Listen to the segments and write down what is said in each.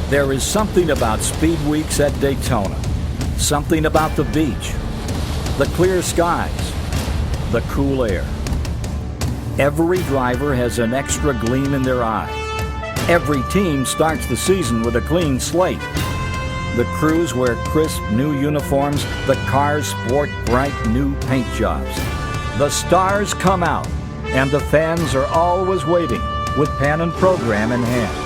There is something about speed weeks at Daytona. Something about the beach, the clear skies, the cool air. Every driver has an extra gleam in their eye. Every team starts the season with a clean slate. The crews wear crisp new uniforms. The cars sport bright new paint jobs. The stars come out, and the fans are always waiting with pen and program in hand.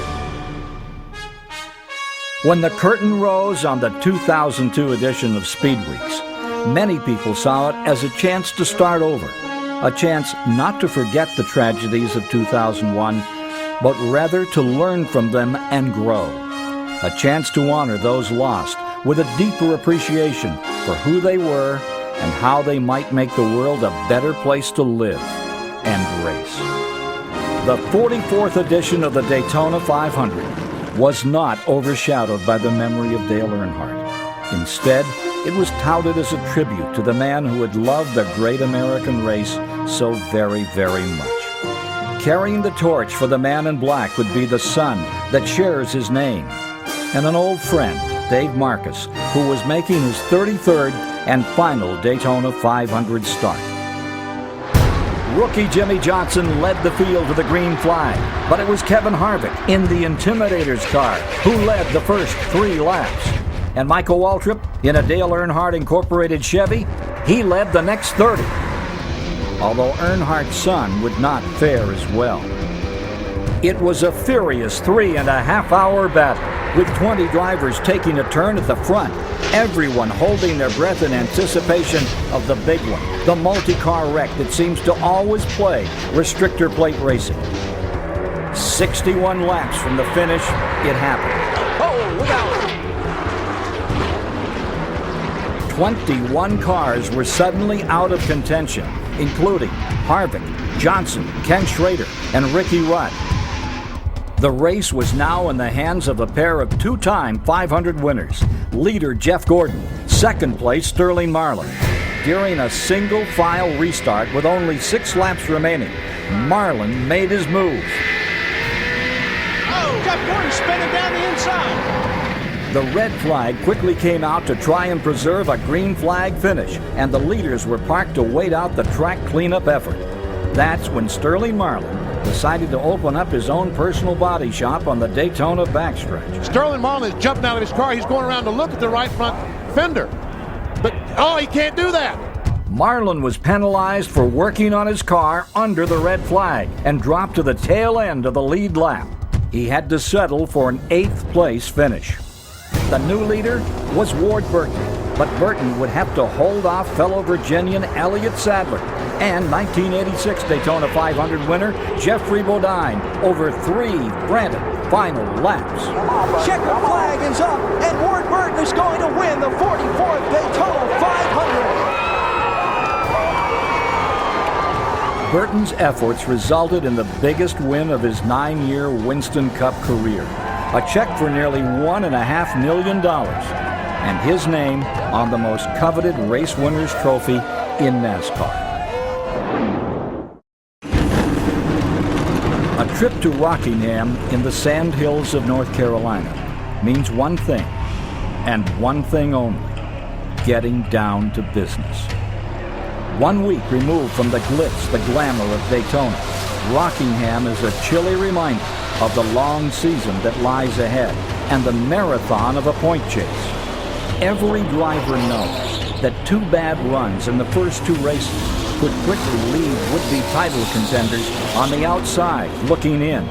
When the curtain rose on the 2002 edition of Speed Weeks, many people saw it as a chance to start over, a chance not to forget the tragedies of 2001, but rather to learn from them and grow, a chance to honor those lost with a deeper appreciation for who they were and how they might make the world a better place to live and race. The 44th edition of the Daytona 500 was not overshadowed by the memory of Dale Earnhardt. Instead, it was touted as a tribute to the man who had loved the great American race so very, very much. Carrying the torch for the man in black would be the son that shares his name, and an old friend, Dave Marcus, who was making his 33rd and final Daytona 500 start. Rookie Jimmy Johnson led the field to the green flag, but it was Kevin Harvick in the Intimidator's car who led the first 3 laps. And Michael Waltrip, in a Dale Earnhardt Incorporated Chevy, he led the next 30. Although Earnhardt's son would not fare as well. It was a furious 3.5-hour battle, with 20 drivers taking a turn at the front, everyone holding their breath in anticipation of the big one, the multi-car wreck that seems to always play restrictor plate racing. 61 laps from the finish, it happened. Oh, look out! 21 cars were suddenly out of contention, including Harvick, Johnson, Ken Schrader, and Ricky Rudd. The race was now in the hands of a pair of 2-time 500 winners, leader Jeff Gordon, second place Sterling Marlin. During a single-file restart with only 6 laps remaining, Marlin made his move. Oh, Jeff Gordon spinning down the inside. The red flag quickly came out to try and preserve a green flag finish, and the leaders were parked to wait out the track cleanup effort. That's when Sterling Marlin decided to open up his own personal body shop on the Daytona backstretch. Sterling Marlin is jumping out of his car. He's going around to look at the right front fender. But, he can't do that. Marlin was penalized for working on his car under the red flag and dropped to the tail end of the lead lap. He had to settle for an 8th place finish. The new leader was Ward Burton, but Burton would have to hold off fellow Virginian Elliott Sadler and 1986 Daytona 500 winner Jeffrey Bodine over 3 frantic final laps. Checker flag is up, and Ward Burton is going to win the 44th Daytona 500. Burton's efforts resulted in the biggest win of his 9-year Winston Cup career, a check for nearly $1.5 million, and his name on the most coveted race winners trophy in NASCAR. A trip to Rockingham in the Sand Hills of North Carolina means one thing, and one thing only: getting down to business. 1 week removed from the glitz, the glamour of Daytona, Rockingham is a chilly reminder of the long season that lies ahead and the marathon of a point chase. Every driver knows that 2 bad runs in the first 2 races could quickly leave would-be title contenders on the outside looking in.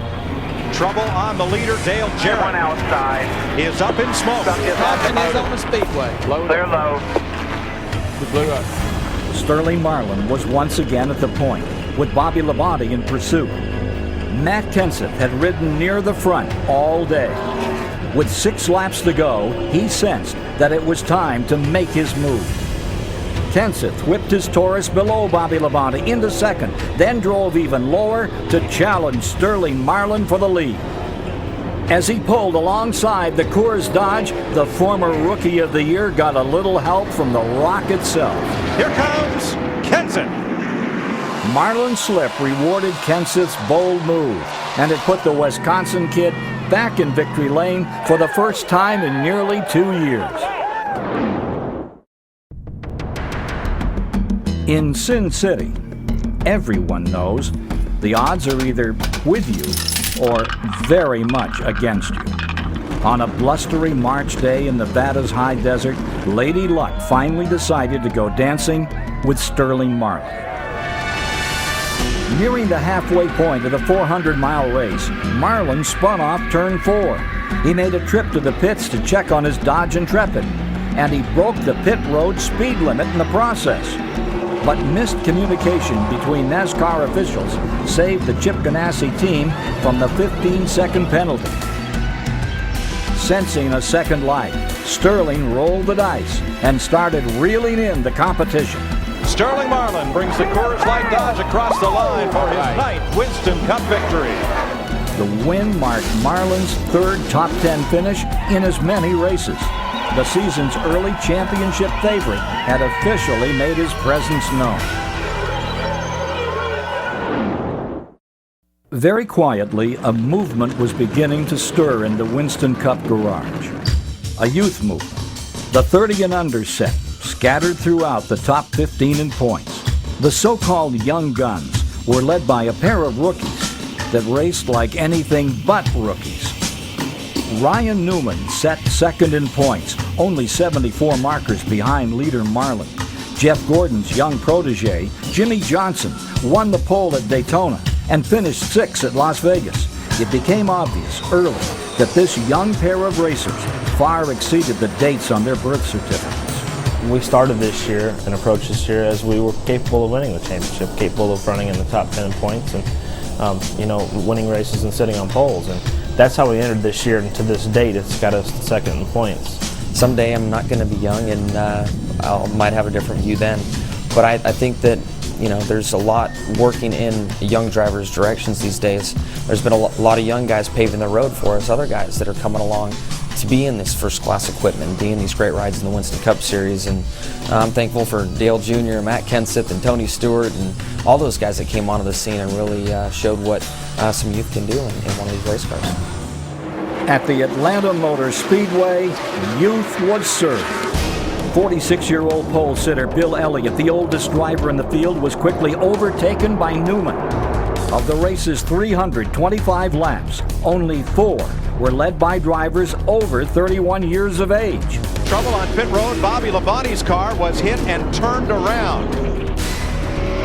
Trouble on the leader, Dale Jarrett. One outside. Is up in smoke. Caution is on the speedway. They're low. The blue up. Sterling Marlin was once again at the point, with Bobby Labonte in pursuit. Matt Kenseth had ridden near the front all day. With 6 laps to go, he sensed that it was time to make his move. Kenseth whipped his Taurus below Bobby Labonte into second, then drove even lower to challenge Sterling Marlin for the lead. As he pulled alongside the Coors Dodge, the former Rookie of the Year got a little help from the Rock itself. Here comes Kenseth. Marlin's slip rewarded Kenseth's bold move, and it put the Wisconsin kid back in victory lane for the first time in nearly 2 years. In Sin City, everyone knows the odds are either with you or very much against you. On a blustery March day in Nevada's high desert, Lady Luck finally decided to go dancing with Sterling Marlin. Nearing the halfway point of the 400-mile race, Marlin spun off turn 4. He made a trip to the pits to check on his Dodge Intrepid, and he broke the pit road speed limit in the process. But missed communication between NASCAR officials saved the Chip Ganassi team from the 15-second penalty. Sensing a second light, Sterling rolled the dice and started reeling in the competition. Sterling Marlin brings the Coors Light Dodge across the line for his ninth Winston Cup victory. The win marked Marlin's third top 10 finish in as many races. The season's early championship favorite had officially made his presence known. Very quietly, a movement was beginning to stir in the Winston Cup garage. A youth movement. The 30 and under set, scattered throughout the top 15 in points. The so-called young guns were led by a pair of rookies that raced like anything but rookies. Ryan Newman set second in points, only 74 markers behind leader Marlin. Jeff Gordon's young protege, Jimmy Johnson, won the pole at Daytona and finished sixth at Las Vegas. It became obvious early that this young pair of racers far exceeded the dates on their birth certificates. We started this year and approached this year as we were capable of winning the championship, capable of running in the top 10 in points and winning races and sitting on poles. And that's how we entered this year, and to this date it's got us second in points. Someday I'm not going to be young, and I might have a different view then. But I think that there's a lot working in young drivers' directions these days. There's been a lot of young guys paving the road for us, other guys that are coming along to be in this first-class equipment, be in these great rides in the Winston Cup Series. And I'm thankful for Dale Jr., Matt Kenseth, and Tony Stewart, and all those guys that came onto the scene and really showed what some youth can do in one of these race cars. At the Atlanta Motor Speedway, youth was served. 46-year-old pole sitter Bill Elliott, the oldest driver in the field, was quickly overtaken by Newman. Of the race's 325 laps, only 4 were led by drivers over 31 years of age. Trouble on pit road. Bobby Labonte's car was hit and turned around.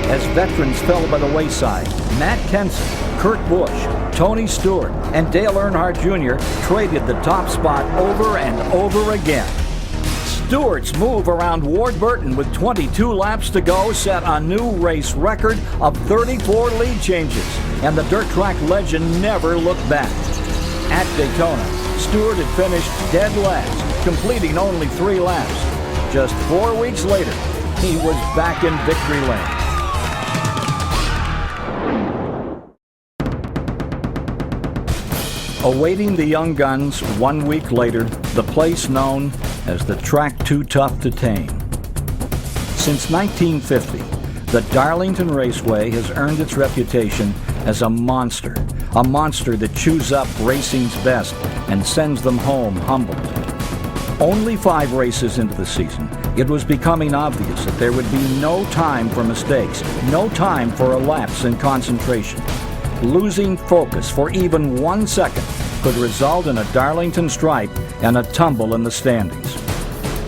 As veterans fell by the wayside, Matt Kenseth, Kurt Busch, Tony Stewart, and Dale Earnhardt Jr. traded the top spot over and over again. Stewart's move around Ward Burton with 22 laps to go set a new race record of 34 lead changes, and the dirt track legend never looked back. At Daytona, Stewart had finished dead last, completing only 3 laps. Just 4 weeks later, he was back in victory lane. Awaiting the young guns 1 week later, the place known as the track too tough to tame. Since 1950, the Darlington Raceway has earned its reputation as a monster that chews up racing's best and sends them home humbled. Only 5 races into the season, it was becoming obvious that there would be no time for mistakes, no time for a lapse in concentration. Losing focus for even 1 second could result in a Darlington stripe and a tumble in the standings.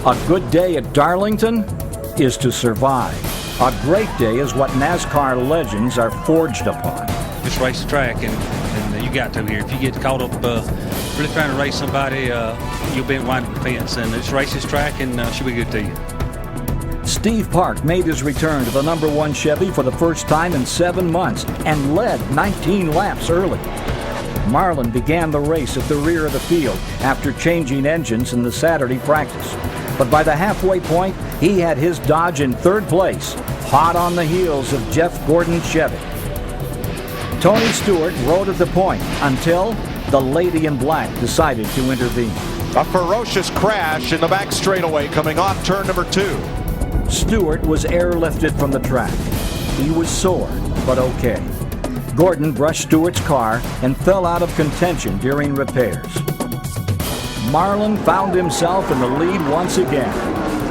A good day at Darlington is to survive. A great day is what NASCAR legends are forged upon. Just race the track, and you got to here. If you get caught up really trying to race somebody, you'll be winding the fence. And just race this track, and she'll be good to you. Steve Park made his return to the number 1 Chevy for the first time in 7 months and led 19 laps early. Marlin began the race at the rear of the field after changing engines in the Saturday practice. But by the halfway point, he had his Dodge in 3rd place, hot on the heels of Jeff Gordon's Chevy. Tony Stewart rode at the point until the Lady in Black decided to intervene. A ferocious crash in the back straightaway coming off turn number 2. Stewart was airlifted from the track. He was sore, but okay. Gordon brushed Stewart's car and fell out of contention during repairs. Marlin found himself in the lead once again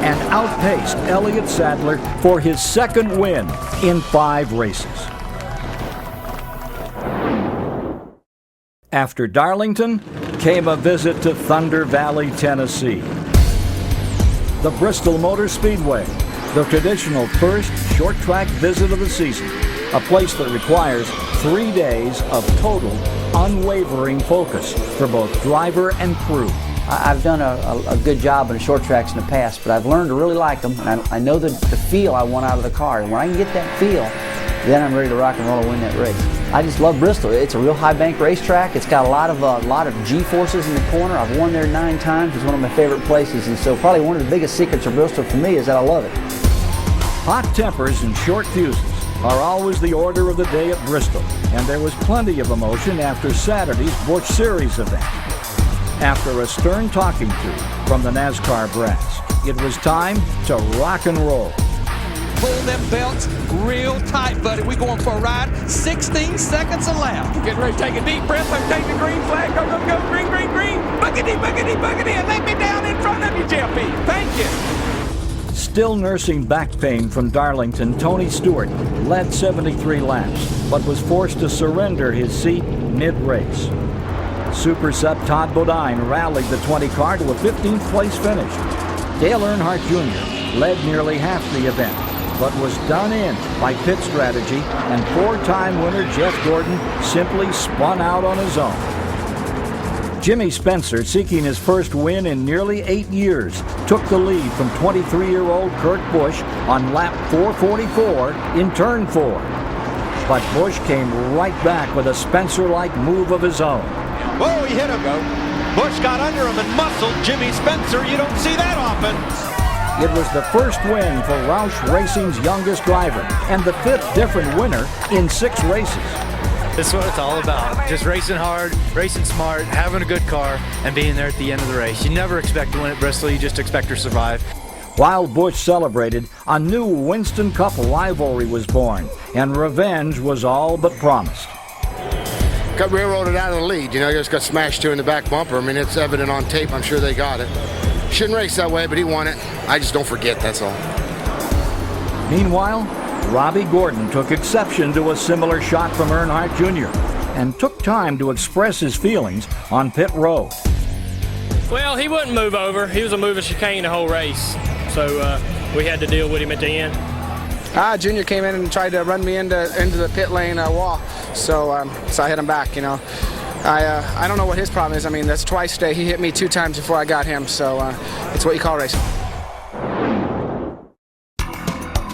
and outpaced Elliott Sadler for his second win in 5 races. After Darlington came a visit to Thunder Valley, Tennessee. The Bristol Motor Speedway, the traditional first short track visit of the season, a place that requires 3 days of total, unwavering focus for both driver and crew. I've done a good job in short tracks in the past, but I've learned to really like them, and I know the feel I want out of the car. And when I can get that feel, then I'm ready to rock and roll and win that race. I just love Bristol. It's a real high bank racetrack. It's got a lot of G-forces in the corner. I've won there 9 times. It's one of my favorite places, and so probably one of the biggest secrets of Bristol for me is that I love it. Hot tempers and short fuses are always the order of the day at Bristol, and there was plenty of emotion after Saturday's Busch Series event. After a stern talking to from the NASCAR brass, it was time to rock and roll. Pull them belts real tight, buddy. We going for a ride. 16 seconds a lap. Get ready to take a deep breath. I'm taking the green flag. Go, go, go. Green, green, green. Buckety, buckety, buckety. And let me down in front of you, JP. Thank you. Still nursing back pain from Darlington, Tony Stewart led 73 laps, but was forced to surrender his seat mid-race. Super Sub Todd Bodine rallied the 20 car to a 15th place finish. Dale Earnhardt Jr. led nearly half the event, but was done in by pit strategy, and 4-time winner Jeff Gordon simply spun out on his own. Jimmy Spencer, seeking his first win in nearly 8 years, took the lead from 23-year-old Kurt Busch on lap 444 in turn 4. But Busch came right back with a Spencer-like move of his own. Whoa, he hit him. Busch got under him and muscled Jimmy Spencer. You don't see that often. It was the first win for Roush Racing's youngest driver and the 5th different winner in 6 races. This is what it's all about. Just racing hard, racing smart, having a good car, and being there at the end of the race. You never expect to win at Bristol, you just expect to survive. While Busch celebrated, a new Winston Cup rivalry was born, and revenge was all but promised. Got railroaded out of the lead, you just got smashed 2 in the back bumper. I mean, it's evident on tape, I'm sure they got it. Shouldn't race that way, but he won it. I just don't forget, that's all. Meanwhile, Robbie Gordon took exception to a similar shot from Earnhardt Jr. and took time to express his feelings on pit road. Well, he wouldn't move over. He was a moving chicane the whole race, so we had to deal with him at the end. Junior came in and tried to run me into the pit lane wall, so I hit him back, I don't know what his problem is. I mean, that's twice today. He hit me 2 times before I got him, so it's what you call racing.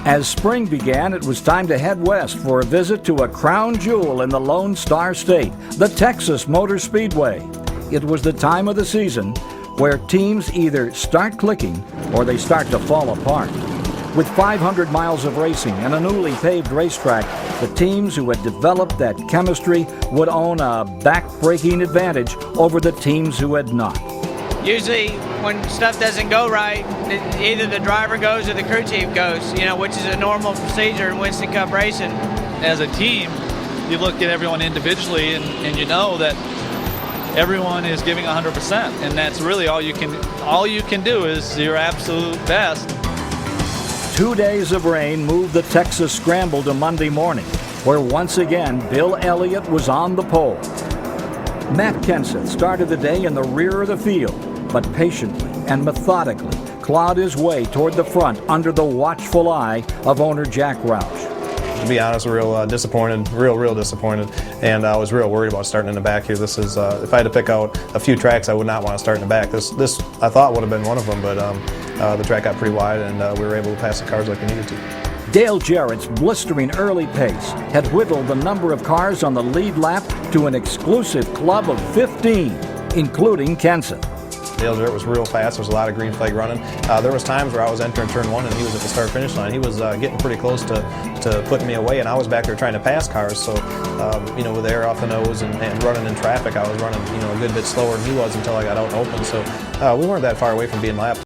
As spring began, it was time to head west for a visit to a crown jewel in the Lone Star State, the Texas Motor Speedway. It was the time of the season where teams either start clicking or they start to fall apart. With 500 miles of racing and a newly paved racetrack, the teams who had developed that chemistry would own a back-breaking advantage over the teams who had not. Usually when stuff doesn't go right, either the driver goes or the crew chief goes, which is a normal procedure in Winston Cup racing. As a team, you look at everyone individually and you know that everyone is giving 100%, and that's really all you can do is your absolute best. 2 days of rain moved the Texas Scramble to Monday morning, where once again Bill Elliott was on the pole. Matt Kenseth started the day in the rear of the field, but patiently and methodically clawed his way toward the front under the watchful eye of owner Jack Roush. To be honest, real disappointed, real disappointed, and I was real worried about starting in the back here. This is, if I had to pick out a few tracks, I would not want to start in the back. This I thought would have been one of them, but the track got pretty wide, and we were able to pass the cars like we needed to. Dale Jarrett's blistering early pace had whittled the number of cars on the lead lap to an exclusive club of 15, including Kenseth. Dale Jarrett was real fast. There was a lot of green flag running. There was times where I was entering turn 1 and he was at the start-finish line. He was getting pretty close to putting me away, and I was back there trying to pass cars. So, with air off the nose and running in traffic, I was running, a good bit slower than he was until I got out and open. So we weren't that far away from being lapped.